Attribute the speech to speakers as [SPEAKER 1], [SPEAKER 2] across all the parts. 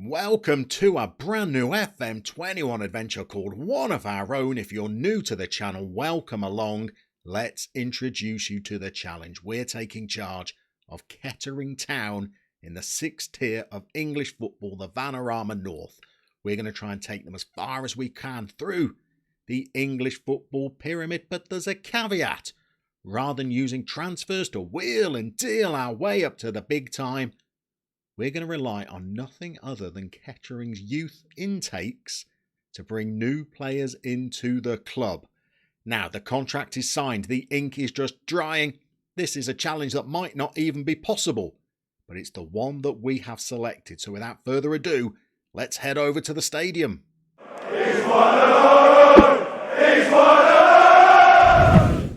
[SPEAKER 1] Welcome to a brand new FM21 adventure called One of Our Own. If you're new to the channel, welcome along. Let's introduce you to the challenge. We're taking charge of Kettering Town in the 6th tier of English football, the Vanarama North. We're going to try and take them as far as we can through the English football pyramid, but there's a caveat. Rather than using transfers to wheel and deal our way up to the big time, we're going to rely on nothing other than Kettering's youth intakes to bring new players into the club. Now, the contract is signed, the ink is just drying. This is a challenge that might not even be possible, but it's the one that we have selected. So without further ado, let's head over to the stadium.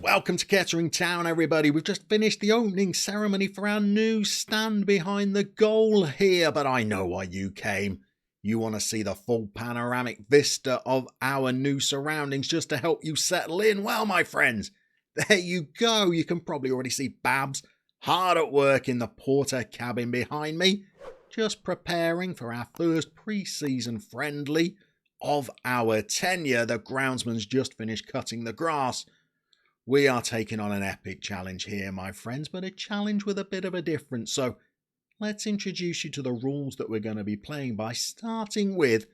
[SPEAKER 1] Welcome to Kettering Town, everybody. We've just finished the opening ceremony for our new stand behind the goal here, but I know why you came. You want to see the full panoramic vista of our new surroundings just to help you settle in. Well, my friends, there you go. You can probably already see Babs hard at work in the porter cabin behind me, just preparing for our first pre-season friendly of our tenure. The groundsman's just finished cutting the grass. We are taking on an epic challenge here, my friends, but a challenge with a bit of a difference. So let's introduce you to the rules that we're going to be playing by, starting with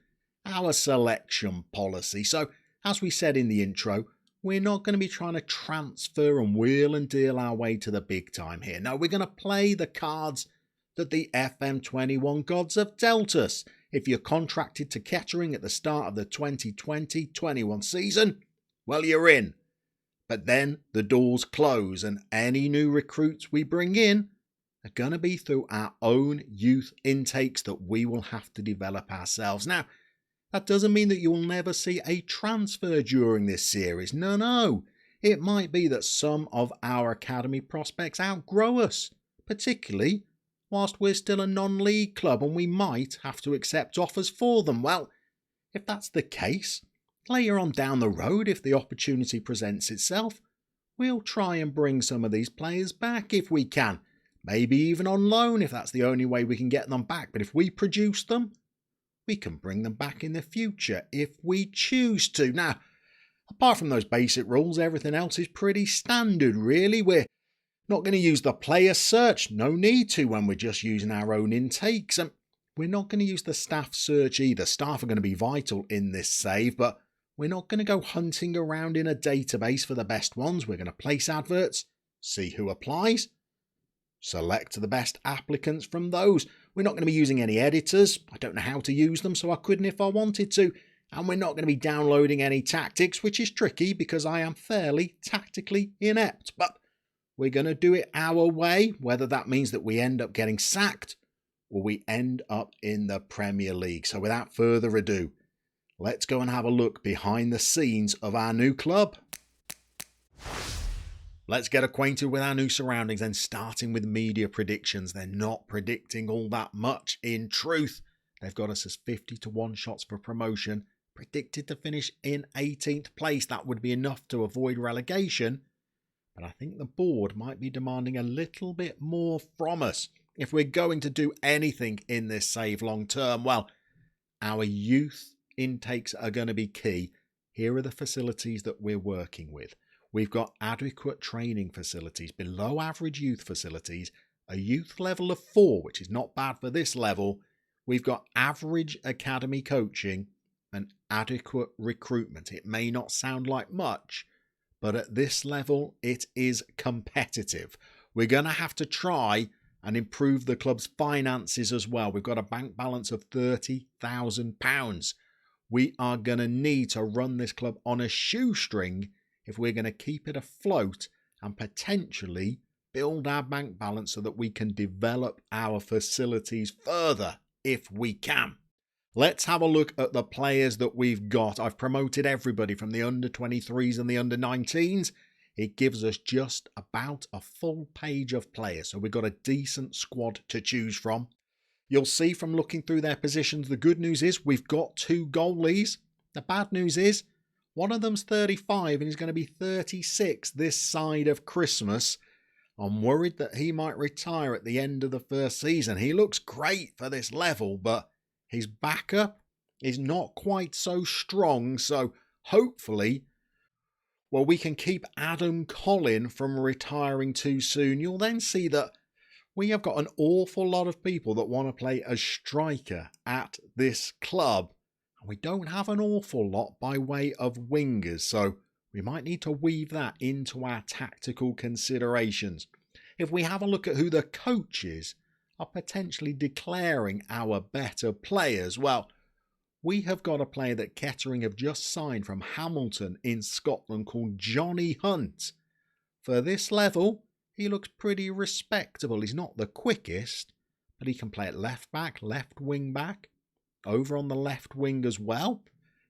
[SPEAKER 1] our selection policy. So as we said in the intro, we're not going to be trying to transfer and wheel and deal our way to the big time here. No, we're going to play the cards that the FM21 gods have dealt us. If you're contracted to Kettering at the start of the 2020-21 season, well, you're in. But then the doors close and any new recruits we bring in are going to be through our own youth intakes that we will have to develop ourselves. Now, that doesn't mean that you'll never see a transfer during this series. No. It might be that some of our academy prospects outgrow us, particularly whilst we're still a non-league club and we might have to accept offers for them. Well, if that's the case, later on down the road, if the opportunity presents itself, we'll try and bring some of these players back if we can. Maybe even on loan if that's the only way we can get them back. But if we produce them, we can bring them back in the future if we choose to. Now, apart from those basic rules, everything else is pretty standard, really. We're not going to use the player search. No need to when we're just using our own intakes. And we're not going to use the staff search either. Staff are going to be vital in this save, but we're not going to go hunting around in a database for the best ones. We're going to place adverts, see who applies, select the best applicants from those. We're not going to be using any editors. I don't know how to use them, so I couldn't if I wanted to. And we're not going to be downloading any tactics, which is tricky because I am fairly tactically inept. But we're going to do it our way, whether that means that we end up getting sacked or we end up in the Premier League. So without further ado, let's go and have a look behind the scenes of our new club. Let's get acquainted with our new surroundings, and starting with media predictions. They're not predicting all that much in truth. They've got us as 50-1 shots for promotion, predicted to finish in 18th place. That would be enough to avoid relegation, but I think the board might be demanding a little bit more from us if we're going to do anything in this save long term. Well, our youth intakes are going to be key. Here are the facilities that we're working with. We've got adequate training facilities, below average youth facilities, a youth level of 4, which is not bad for this level. We've got average academy coaching and adequate recruitment. It may not sound like much, but at this level, it is competitive. We're going to have to try and improve the club's finances as well. We've got a bank balance of £30,000. We are going to need to run this club on a shoestring if we're going to keep it afloat and potentially build our bank balance so that we can develop our facilities further if we can. Let's have a look at the players that we've got. I've promoted everybody from the under-23s and the under-19s. It gives us just about a full page of players, so we've got a decent squad to choose from. You'll see from looking through their positions, the good news is we've got 2 goalies. The bad news is one of them's 35 and he's going to be 36 this side of Christmas. I'm worried that he might retire at the end of the first season. He looks great for this level, but His backup is not quite so strong, so hopefully, well, we can keep Adam Collin from retiring too soon. You'll then see that we have got an awful lot of people that want to play as striker at this club. And we don't have an awful lot by way of wingers, so we might need to weave that into our tactical considerations. If we have a look at who the coaches are potentially declaring our better players, well, we have got a player that Kettering have just signed from Hamilton in Scotland called Johnny Hunt. For this level, he looks pretty respectable. He's not the quickest, but he can play at left back, left wing back, over on the left wing as well.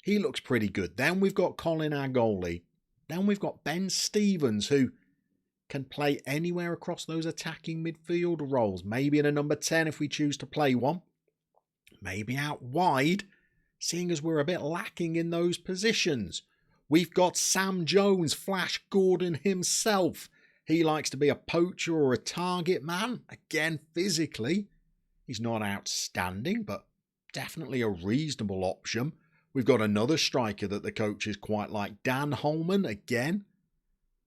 [SPEAKER 1] He looks pretty good. Then we've got Colin, our goalie. Then we've got Ben Stevens, who can play anywhere across those attacking midfield roles. Maybe in a number 10 if we choose to play one. Maybe out wide, seeing as we're a bit lacking in those positions. We've got Sam Jones, Flash Gordon himself. He likes to be a poacher or a target man. Again, physically, he's not outstanding, but definitely a reasonable option. We've got another striker that the coaches quite like, Dan Holman. Again,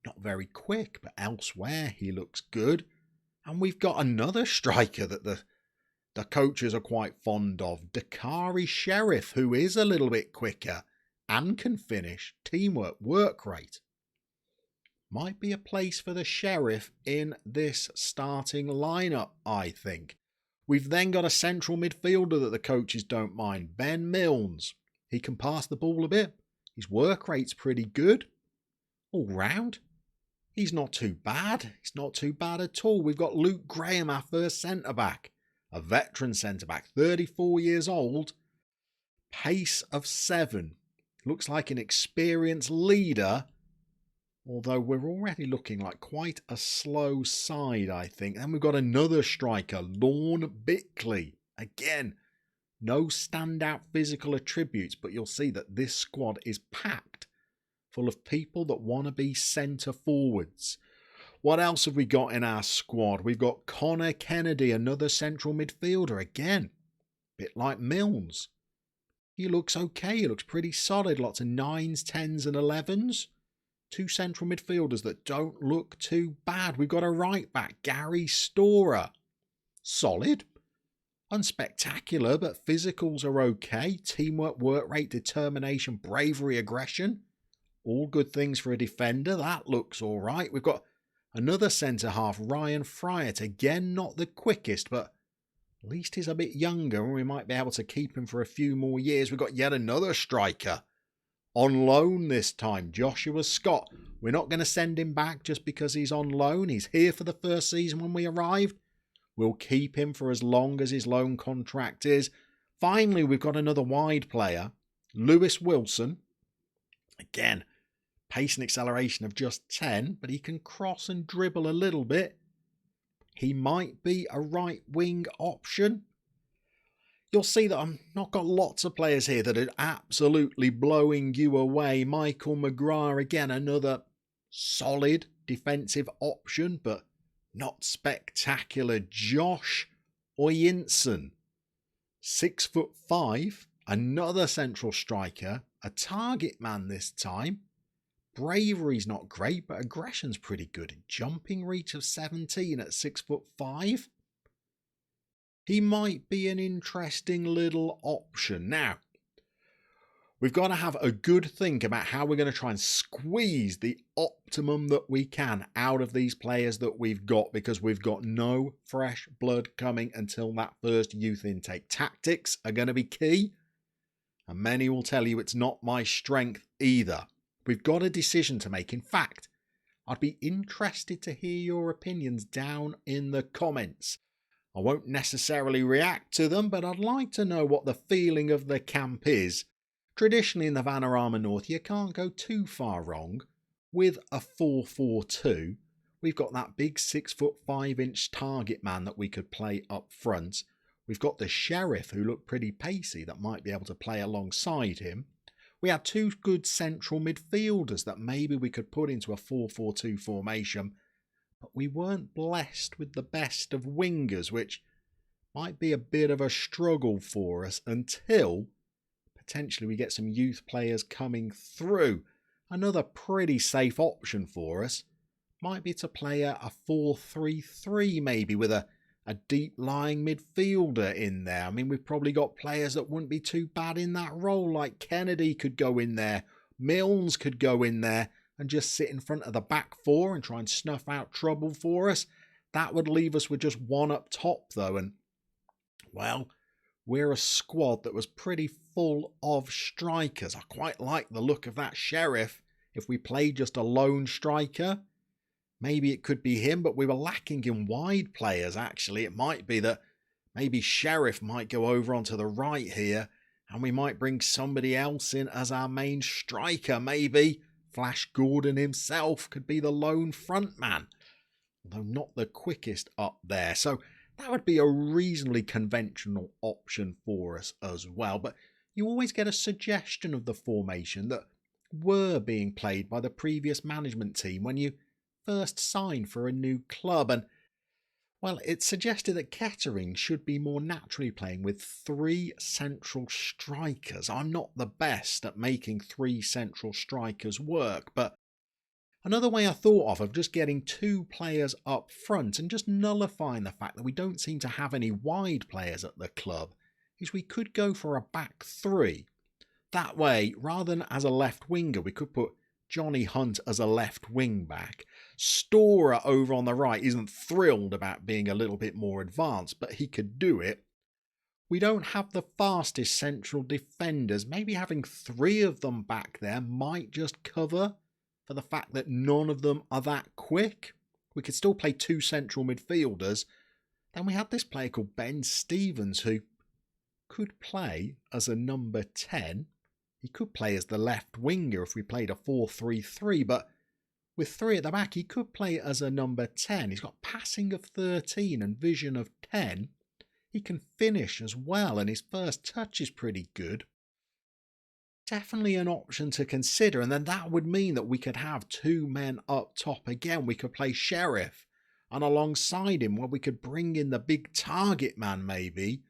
[SPEAKER 1] not very quick, but elsewhere he looks good. And we've got another striker that the coaches are quite fond of, Dakari Sheriff, who is a little bit quicker and can finish. Teamwork, work rate. Might be a place for the Sheriff in this starting lineup, I think. We've then got a central midfielder that the coaches don't mind, Ben Milnes. He can pass the ball a bit. His work rate's pretty good. All round, he's not too bad. He's not too bad at all. We've got Luke Graham, our first centre-back. A veteran centre-back, 34 years old. Pace of 7. Looks like an experienced leader. Although we're already looking like quite a slow side, I think. And we've got another striker, Lorne Bickley. Again, no standout physical attributes, but you'll see that this squad is packed full of people that want to be centre forwards. What else have we got in our squad? We've got Connor Kennedy, another central midfielder. Again, a bit like Milnes. He looks okay. He looks pretty solid. Lots of 9s, 10s and 11s. Two central midfielders that don't look too bad. We've got a right back, Gary Storer. Solid. Unspectacular, but physicals are okay. Teamwork, work rate, determination, bravery, aggression. All good things for a defender. That looks all right. We've got another centre-half, Ryan Fryatt. Again, not the quickest, but at least he's a bit younger and we might be able to keep him for a few more years. We've got yet another striker. On loan this time, Joshua Scott. We're not going to send him back just because he's on loan. He's here for the first season when we arrived. We'll keep him for as long as his loan contract is. Finally, we've got another wide player, Lewis Wilson. Again, pace and acceleration of just 10, but he can cross and dribble a little bit. He might be a right wing option. You'll see that I've not got lots of players here that are absolutely blowing you away. Michael McGrath, again, another solid defensive option, but not spectacular. Josh Oyinson, 6'5", another central striker, a target man this time. Bravery's not great, but aggression's pretty good. Jumping reach of 17 at 6'5". He might be an interesting little option. Now, we've got to have a good think about how we're going to try and squeeze the optimum that we can out of these players that we've got, because we've got no fresh blood coming until that first youth intake. Tactics are going to be key, and many will tell you it's not my strength either. We've got a decision to make. In fact, I'd be interested to hear your opinions down in the comments. I won't necessarily react to them, but I'd like to know what the feeling of the camp is. Traditionally in the Vanarama North, you can't go too far wrong with a 4-4-2. We've got that big 6'5" target man that we could play up front. We've got the Sheriff, who looked pretty pacey, that might be able to play alongside him. We had two good central midfielders that maybe we could put into a 4-4-2 formation, but we weren't blessed with the best of wingers, which might be a bit of a struggle for us until potentially we get some youth players coming through. Another pretty safe option for us might be to play a 4-3-3 maybe with a deep lying midfielder in there. I mean, we've probably got players that wouldn't be too bad in that role, like Kennedy could go in there, Mills could go in there and just sit in front of the back four and try and snuff out trouble for us. That would leave us with just one up top though, and well, we're a squad that was pretty full of strikers. I quite like the look of that Sheriff. If we played just a lone striker, maybe it could be him, but we were lacking in wide players actually. It might be that maybe Sheriff might go over onto the right here and we might bring somebody else in as our main striker. Maybe Flash Gordon himself could be the lone front man, although not the quickest up there. So that would be a reasonably conventional option for us as well. But you always get a suggestion of the formation that were being played by the previous management team when you first signed for a new club. And well, it suggested that Kettering should be more naturally playing with 3 central strikers. I'm not the best at making 3 central strikers work, but another way I thought of just getting 2 players up front and just nullifying the fact that we don't seem to have any wide players at the club is we could go for a back 3. That way, rather than as a left winger, we could put Johnny Hunt as a left wing back. Storer over on the right isn't thrilled about being a little bit more advanced, but he could do it. We don't have the fastest central defenders. Maybe having 3 of them back there might just cover for the fact that none of them are that quick. We could still play 2 central midfielders. Then we had this player called Ben Stevens who could play as a number 10. He could play as the left winger if we played a 4-3-3, but with 3 at the back, he could play as a number 10. He's got passing of 13 and vision of 10. He can finish as well, and his first touch is pretty good. Definitely an option to consider, and then that would mean that we could have 2 men up top again. We could play Sheriff, and alongside him, well, we could bring in the big target man maybe,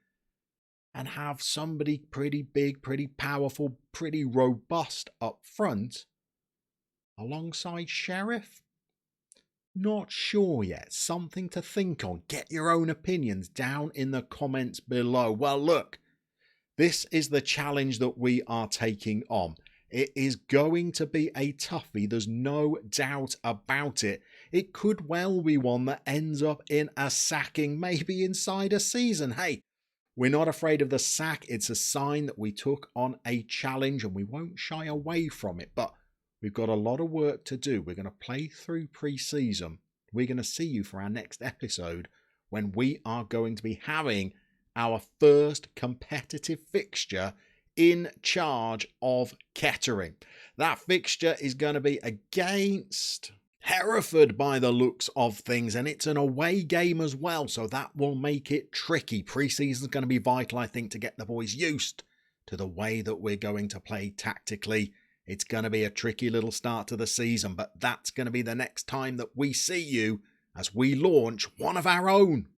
[SPEAKER 1] and have somebody pretty big, pretty powerful, pretty robust up front alongside Sheriff. Not sure yet. Something to think on. Get your own opinions down in the comments below. Well, look, this is the challenge that we are taking on. It is going to be a toughie. There's no doubt about it. It could well be one that ends up in a sacking, maybe inside a season. Hey, we're not afraid of the sack. It's a sign that we took on a challenge and we won't shy away from it. But we've got a lot of work to do. We're going to play through pre-season. We're going to see you for our next episode when we are going to be having our first competitive fixture in charge of Kettering. That fixture is going to be against Hereford by the looks of things, and it's an away game as well, so that will make it tricky. Pre-season is going to be vital, I think, to get the boys used to the way that we're going to play tactically. It's going to be a tricky little start to the season, but that's going to be the next time that we see you as we launch one of our own.